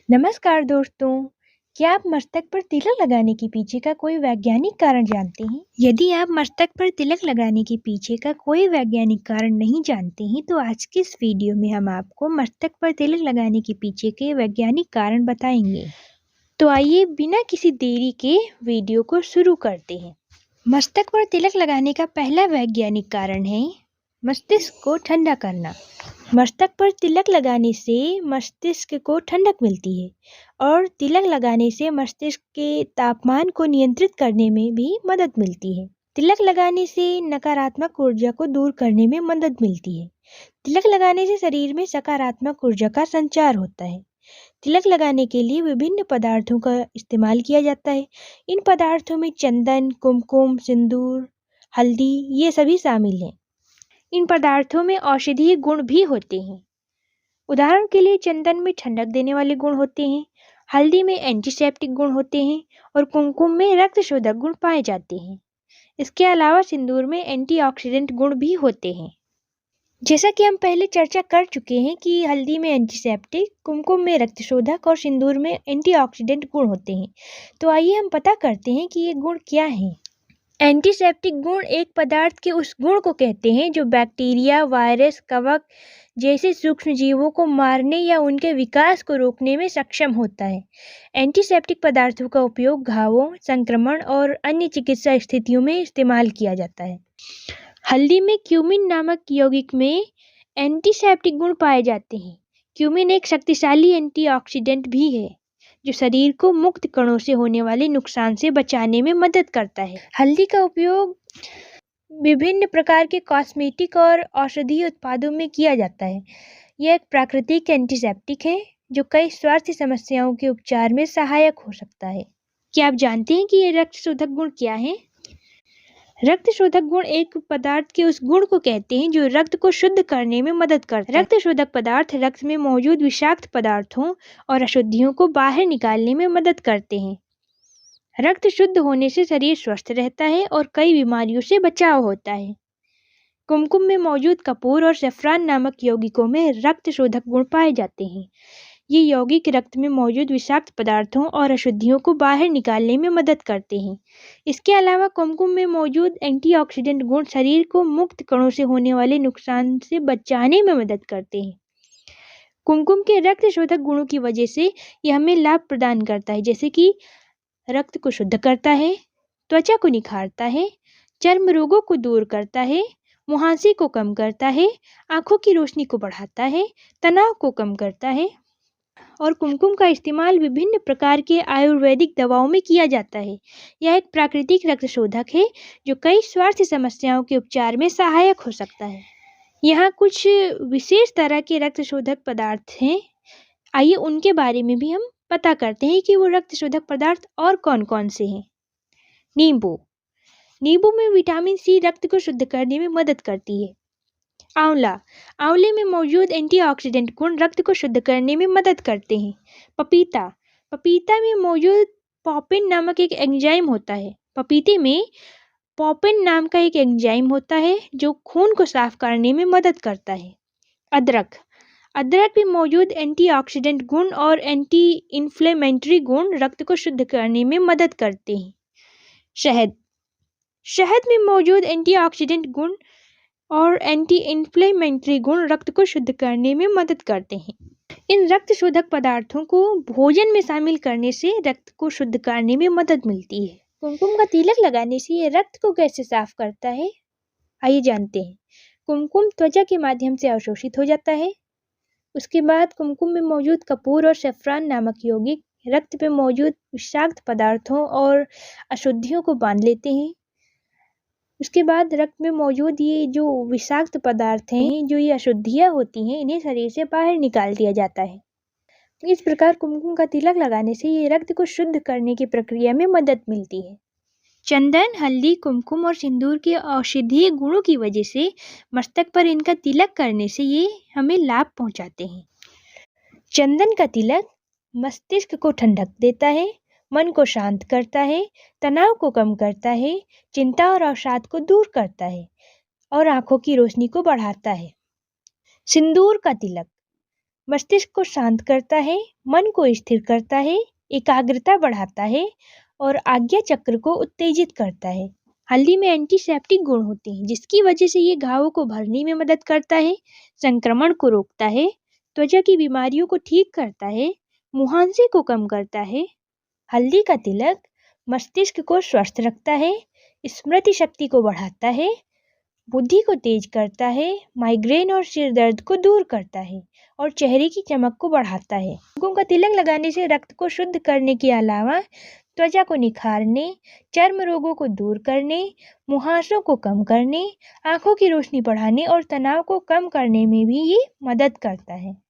नमस्कार दोस्तों, क्या आप मस्तक पर तिलक लगाने के पीछे का कोई वैज्ञानिक कारण जानते हैं? यदि आप मस्तक पर तिलक लगाने के पीछे का कोई वैज्ञानिक कारण नहीं जानते हैं, तो आज के इस वीडियो में हम आपको मस्तक पर तिलक लगाने के पीछे के वैज्ञानिक कारण बताएंगे। तो आइए बिना किसी देरी के वीडियो को शुरू करते हैं। मस्तक पर तिलक लगाने का पहला वैज्ञानिक कारण है मस्तिष्क को ठंडा करना। मस्तक पर तिलक लगाने से मस्तिष्क को ठंडक मिलती है और तिलक लगाने से मस्तिष्क के तापमान को नियंत्रित करने में भी मदद मिलती है। तिलक लगाने से नकारात्मक ऊर्जा को दूर करने में मदद मिलती है। तिलक लगाने से शरीर में सकारात्मक ऊर्जा का संचार होता है। तिलक लगाने के लिए विभिन्न पदार्थों का इस्तेमाल किया जाता है। इन पदार्थों में चंदन, कुमकुम, सिंदूर, हल्दी ये सभी शामिल हैं। इन पदार्थों में औषधीय गुण भी होते हैं। उदाहरण के लिए चंदन में ठंडक देने वाले गुण होते हैं, हल्दी में एंटीसेप्टिक गुण होते हैं और कुमकुम में रक्त शोधक गुण पाए जाते हैं। इसके अलावा सिंदूर में एंटीऑक्सीडेंट गुण भी होते हैं। जैसा कि हम पहले चर्चा कर चुके हैं कि हल्दी में एंटीसेप्टिक, कुमकुम में रक्त शोधक और सिंदूर में एंटीऑक्सीडेंट गुण होते हैं। तो आइए हम पता करते हैं कि ये गुण क्या हैं। एंटीसेप्टिक गुण एक पदार्थ के उस गुण को कहते हैं जो बैक्टीरिया, वायरस, कवक जैसे सूक्ष्म जीवों को मारने या उनके विकास को रोकने में सक्षम होता है। एंटीसेप्टिक पदार्थों का उपयोग घावों, संक्रमण और अन्य चिकित्सा स्थितियों में इस्तेमाल किया जाता है। हल्दी में क्यूमिन नामक यौगिक में एंटीसेप्टिक गुण पाए जाते हैं। क्यूमिन एक शक्तिशाली एंटीऑक्सीडेंट भी है जो शरीर को मुक्त कणों से होने वाले नुकसान से बचाने में मदद करता है। हल्दी का उपयोग विभिन्न प्रकार के कॉस्मेटिक और औषधीय उत्पादों में किया जाता है। यह एक प्राकृतिक एंटीसेप्टिक है जो कई स्वास्थ्य समस्याओं के उपचार में सहायक हो सकता है। क्या आप जानते हैं कि ये रक्त शोधक गुण क्या है? रक्त शोधक गुण एक पदार्थ के उस गुण को कहते हैं जो रक्त को शुद्ध करने में मदद करता है। रक्त शोधक पदार्थ रक्त में मौजूद विषाक्त पदार्थों और अशुद्धियों को बाहर निकालने में मदद करते हैं। रक्त शुद्ध होने से शरीर स्वस्थ रहता है और कई बीमारियों से बचाव होता है। कुमकुम में मौजूद कपूर और सैफरान नामक यौगिकों में रक्त शोधक गुण पाए जाते हैं। ये यौगिक रक्त में मौजूद विषाक्त पदार्थों और अशुद्धियों को बाहर निकालने में मदद करते हैं। इसके अलावा कुमकुम में मौजूद एंटीऑक्सीडेंट गुण शरीर को मुक्त कणों से होने वाले नुकसान से बचाने में मदद करते हैं। कुमकुम के रक्त शोधक गुणों की वजह से यह हमें लाभ प्रदान करता है, जैसे कि रक्त को शुद्ध करता है, त्वचा को निखारता है, चर्म रोगों को दूर करता है, मुहांसे को कम करता है, आंखों की रोशनी को बढ़ाता है, तनाव को कम करता है। और कुमकुम का इस्तेमाल विभिन्न प्रकार के आयुर्वेदिक दवाओं में किया जाता है। यह एक प्राकृतिक रक्त शोधक है जो कई स्वास्थ्य समस्याओं के उपचार में सहायक हो सकता है। यहाँ कुछ विशेष तरह के रक्त शोधक पदार्थ हैं। आइए उनके बारे में भी हम पता करते हैं कि वो रक्त शोधक पदार्थ और कौन कौन से हैं। नींबू में विटामिन सी रक्त को शुद्ध करने में मदद करती है। आंवले में मौजूद एंटीऑक्सीडेंट गुण रक्त को शुद्ध करने में मदद करते हैं। पपीता में मौजूद पॉपिन नामक एक एंजाइम होता है। पपीते में पॉपिन नाम का एक एंजाइम होता है जो खून को साफ करने में मदद करता है। अदरक में मौजूद एंटीऑक्सीडेंट गुण और एंटी इन्फ्लेमेटरी गुण रक्त को शुद्ध करने में मदद करते हैं। शहद में मौजूद एंटीऑक्सीडेंट गुण और एंटी इन्फ्लेमेटरी गुण रक्त को शुद्ध करने में मदद करते हैं। इन रक्त शोधक पदार्थों को भोजन में शामिल करने से रक्त को शुद्ध करने में मदद मिलती है। कुमकुम का तिलक लगाने से ये रक्त को कैसे साफ करता है, आइए जानते हैं। कुमकुम त्वचा के माध्यम से अवशोषित हो जाता है। उसके बाद कुमकुम में मौजूद कपूर और सैफरान नामक यौगिक रक्त में मौजूद विषाक्त पदार्थों और अशुद्धियों को बांध लेते हैं। उसके बाद रक्त में मौजूद ये जो विषाक्त पदार्थ हैं, जो ये अशुद्धियाँ होती हैं, इन्हें शरीर से बाहर निकाल दिया जाता है। इस प्रकार कुमकुम का तिलक लगाने से ये रक्त को शुद्ध करने की प्रक्रिया में मदद मिलती है। चंदन, हल्दी, कुमकुम और सिंदूर के औषधीय गुणों की वजह से मस्तक पर इनका तिलक करने से ये हमें लाभ पहुंचाते हैं। चंदन का तिलक मस्तिष्क को ठंडक देता है, मन को शांत करता है, तनाव को कम करता है, चिंता और अवसाद को दूर करता है और आंखों की रोशनी को बढ़ाता है। सिंदूर का तिलक मस्तिष्क को शांत करता है, मन को स्थिर करता है, एकाग्रता बढ़ाता है और आज्ञा चक्र को उत्तेजित करता है। हल्दी में एंटीसेप्टिक गुण होते हैं जिसकी वजह से ये घावों को भरने में मदद करता है, संक्रमण को रोकता है, त्वचा की बीमारियों को ठीक करता है, मुहांसे को कम करता है। हल्दी का तिलक मस्तिष्क को स्वस्थ रखता है, स्मृति शक्ति को बढ़ाता है, बुद्धि को तेज करता है, माइग्रेन और सिर दर्द को दूर करता है और चेहरे की चमक को बढ़ाता है। लोगों का तिलक लगाने से रक्त को शुद्ध करने के अलावा त्वचा को निखारने, चर्म रोगों को दूर करने, मुहांसों को कम करने, आंखों की रोशनी बढ़ाने और तनाव को कम करने में भी ये मदद करता है।